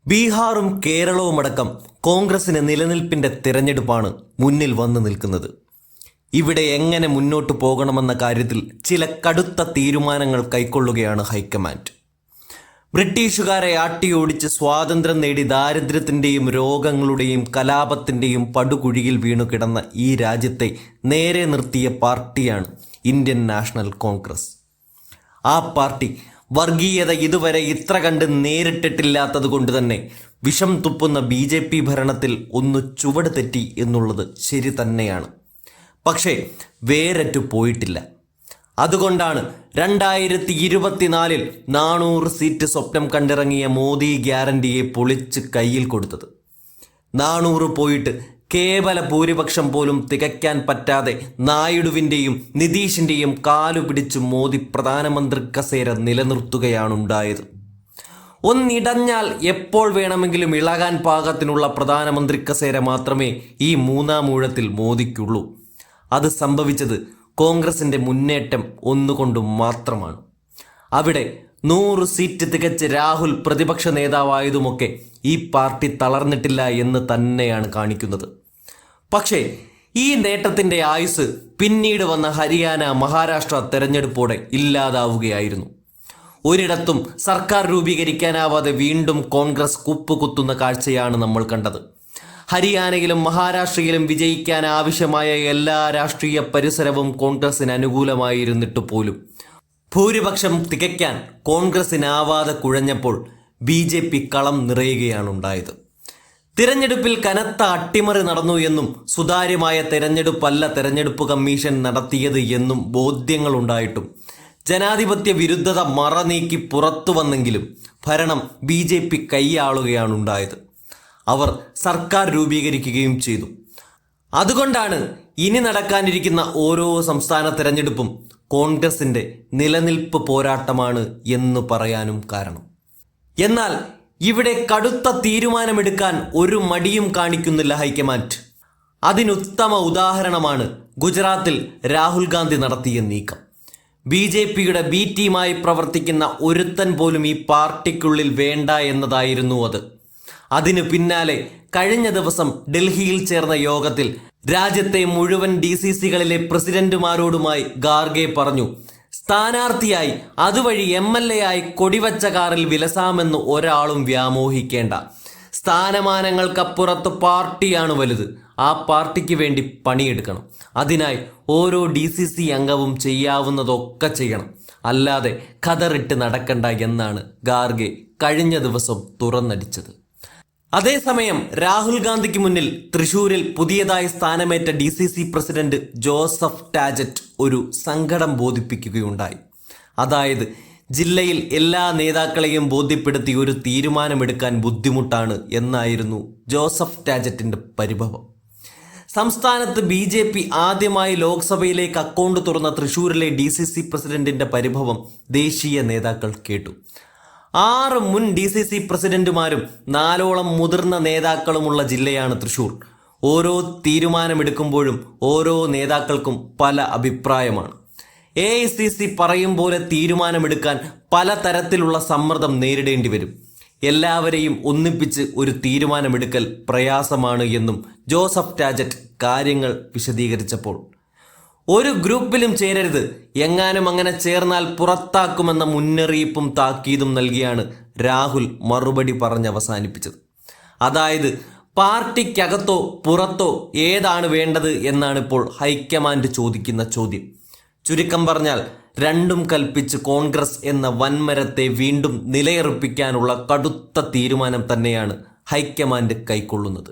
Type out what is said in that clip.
ബീഹാറും കേരളവുമടക്കം കോൺഗ്രസിന് നിലനിൽപ്പിന്റെ തിരഞ്ഞെടുപ്പാണ് മുന്നിൽ വന്നു നിൽക്കുന്നത്. ഇവിടെ എങ്ങനെ മുന്നോട്ട് പോകണമെന്ന കാര്യത്തിൽ ചില കടുത്ത തീരുമാനങ്ങൾ കൈക്കൊള്ളുകയാണ് ഹൈക്കമാൻഡ്. ബ്രിട്ടീഷുകാരെ ആട്ടിയോടിച്ച് സ്വാതന്ത്ര്യം നേടി ദാരിദ്ര്യത്തിൻ്റെയും രോഗങ്ങളുടെയും കലാപത്തിൻ്റെയും പടുകുഴിയിൽ വീണു കിടന്ന ഈ രാജ്യത്തെ നേരെ നിർത്തിയ പാർട്ടിയാണ് ഇന്ത്യൻ നാഷണൽ കോൺഗ്രസ്. ആ പാർട്ടി വർഗീയത ഇതുവരെ ഇത്ര കണ്ട് നേരിട്ടിട്ടില്ലാത്തത് കൊണ്ട് തന്നെ വിഷം തുപ്പുന്ന BJP ഭരണത്തിൽ ഒന്ന് ചുവട് തെറ്റി എന്നുള്ളത് ശരി തന്നെയാണ്. പക്ഷേ വേരറ്റു പോയിട്ടില്ല. അതുകൊണ്ടാണ് 2024 400 സീറ്റ് സ്വപ്നം കണ്ടിറങ്ങിയ മോദി ഗ്യാരണ്ടിയെ പൊളിച്ച് കയ്യിൽ കൊടുത്തത്. 400 പോയിട്ട് കേവല ഭൂരിപക്ഷം പോലും തികയ്ക്കാൻ പറ്റാതെ നായിഡുവിൻ്റെയും നിതീഷിൻ്റെയും കാലുപിടിച്ച് മോദി പ്രധാനമന്ത്രി കസേര നിലനിർത്തുകയാണുണ്ടായത്. ഒന്നിടഞ്ഞാൽ എപ്പോൾ വേണമെങ്കിലും ഇളകാൻ പാകത്തിനുള്ള പ്രധാനമന്ത്രി കസേര മാത്രമേ ഈ മൂന്നാം ഊഴത്തിൽ മോദിക്കുള്ളൂ. അത് സംഭവിച്ചത് കോൺഗ്രസിൻ്റെ മുന്നേറ്റം ഒന്നുകൊണ്ടും മാത്രമാണ്. അവിടെ 100 സീറ്റ് തികച്ച് രാഹുൽ പ്രതിപക്ഷ നേതാവായതുമൊക്കെ ഈ പാർട്ടി തളർന്നിട്ടില്ല എന്ന് തന്നെയാണ് കാണിക്കുന്നത്. പക്ഷേ ഈ നേട്ടത്തിൻ്റെ ആയുസ് പിന്നീട് വന്ന ഹരിയാന, മഹാരാഷ്ട്ര തെരഞ്ഞെടുപ്പോടെ ഇല്ലാതാവുകയായിരുന്നു. ഒരിടത്തും സർക്കാർ രൂപീകരിക്കാനാവാതെ വീണ്ടും കോൺഗ്രസ് കുപ്പുകുത്തുന്ന കാഴ്ചയാണ് നമ്മൾ കണ്ടത്. ഹരിയാനയിലും മഹാരാഷ്ട്രയിലും വിജയിക്കാൻ ആവശ്യമായ എല്ലാ രാഷ്ട്രീയ പരിസരവും കോൺഗ്രസിന് അനുകൂലമായിരുന്നിട്ട് പോലും ഭൂരിപക്ഷം തികയ്ക്കാൻ കോൺഗ്രസിനാവാതെ കുഴഞ്ഞപ്പോൾ BJP കളം നിറയുകയാണുണ്ടായത്. തിരഞ്ഞെടുപ്പിൽ കനത്ത അട്ടിമറി നടന്നു എന്നും സുതാര്യമായ തിരഞ്ഞെടുപ്പല്ല തെരഞ്ഞെടുപ്പ് കമ്മീഷൻ നടത്തിയത് എന്നും ബോധ്യങ്ങളുണ്ടായിട്ടും ജനാധിപത്യ വിരുദ്ധത മറനീക്കി പുറത്തു വന്നെങ്കിലും ഭരണം BJP കൈയാളുകയാണുണ്ടായത്. അവർ സർക്കാർ രൂപീകരിക്കുകയും ചെയ്തു. അതുകൊണ്ടാണ് ഇനി നടക്കാനിരിക്കുന്ന ഓരോ സംസ്ഥാന തെരഞ്ഞെടുപ്പും കോൺഗ്രസിൻ്റെ നിലനിൽപ്പ് പോരാട്ടമാണ് എന്ന് പറയാനും കാരണം. എന്നാൽ ഇവിടെ കടുത്ത തീരുമാനമെടുക്കാൻ ഒരു മടിയും കാണിക്കുന്നില്ല ഹൈക്കമാൻഡ്. അതിനുത്തമ ഉദാഹരണമാണ് ഗുജറാത്തിൽ രാഹുൽ ഗാന്ധി നടത്തിയ നീക്കം. BJPയുടെ B ടീമായി പ്രവർത്തിക്കുന്ന ഒരുത്തൻ പോലും ഈ പാർട്ടിക്കുള്ളിൽ വേണ്ട എന്നതായിരുന്നു അത്. അതിനു പിന്നാലെ കഴിഞ്ഞ ദിവസം ഡൽഹിയിൽ ചേർന്ന യോഗത്തിൽ രാജ്യത്തെ മുഴുവൻ DCCകളിലെ പ്രസിഡന്റുമാരോടുമായി ഖാർഗെ പറഞ്ഞു, സ്ഥാനാർത്ഥിയായി അതുവഴി MLA ആയി കൊടിവച്ച കാറിൽ വിലസാമെന്ന് ഒരാളും വ്യാമോഹിക്കേണ്ട. സ്ഥാനമാനങ്ങൾക്കപ്പുറത്ത് പാർട്ടിയാണ് വലുത്. ആ പാർട്ടിക്ക് വേണ്ടി പണിയെടുക്കണം. അതിനായി ഓരോ DCC അംഗവും ചെയ്യാവുന്നതൊക്കെ ചെയ്യണം, അല്ലാതെ ഖദറിട്ട് നടക്കണ്ട എന്നാണ് ഖാർഗെ കഴിഞ്ഞ ദിവസം തുറന്നടിച്ചത്. അതേസമയം രാഹുൽ ഗാന്ധിക്ക് മുന്നിൽ തൃശൂരിൽ പുതിയതായി സ്ഥാനമേറ്റ DCC പ്രസിഡന്റ് ജോസഫ് ടാജറ്റ് ഒരു സങ്കടം ബോധിപ്പിക്കുകയുണ്ടായി. അതായത് ജില്ലയിൽ എല്ലാ നേതാക്കളെയും ബോധ്യപ്പെടുത്തി ഒരു തീരുമാനമെടുക്കാൻ ബുദ്ധിമുട്ടാണ് എന്നായിരുന്നു ജോസഫ് ടാജറ്റിൻ്റെ പരിഭവം. സംസ്ഥാനത്ത് BJP ആദ്യമായി ലോക്സഭയിലേക്ക് അക്കൗണ്ട് തുറന്ന തൃശൂരിലെ DCC പ്രസിഡന്റിൻ്റെ പരിഭവം ദേശീയ നേതാക്കൾ കേട്ടു. 6 മുൻ DCC പ്രസിഡന്റുമാരും 4ഓളം മുതിർന്ന നേതാക്കളുമുള്ള ജില്ലയാണ് തൃശൂർ. ഓരോ തീരുമാനമെടുക്കുമ്പോഴും ഓരോ നേതാക്കൾക്കും പല അഭിപ്രായമാണ്. AICC പറയും പോലെ തീരുമാനമെടുക്കാൻ പലതരത്തിലുള്ള സമ്മർദ്ദം നേരിടേണ്ടി വരും. എല്ലാവരെയും ഒന്നിപ്പിച്ച് ഒരു തീരുമാനമെടുക്കൽ പ്രയാസമാണ് എന്നും ജോസഫ് ടാജറ്റ് കാര്യങ്ങൾ വിശദീകരിച്ചപ്പോൾ, ഒരു ഗ്രൂപ്പിലും ചേരരുത്, എങ്ങാനും അങ്ങനെ ചേർന്നാൽ പുറത്താക്കുമെന്ന മുന്നറിയിപ്പും താക്കീതും നൽകിയാണ് രാഹുൽ മറുപടി പറഞ്ഞ് അവസാനിപ്പിച്ചത്. അതായത് പാർട്ടിക്കകത്തോ പുറത്തോ ഏതാണ് വേണ്ടത് എന്നാണ് ഇപ്പോൾ ഹൈക്കമാൻഡ് ചോദിക്കുന്ന ചോദ്യം. ചുരുക്കം പറഞ്ഞാൽ രണ്ടും കൽപ്പിച്ച് കോൺഗ്രസ് എന്ന വൻമരത്തെ വീണ്ടും നിലയുറപ്പിക്കാനുള്ള കടുത്ത തീരുമാനം തന്നെയാണ് ഹൈക്കമാൻഡ് കൈക്കൊള്ളുന്നത്.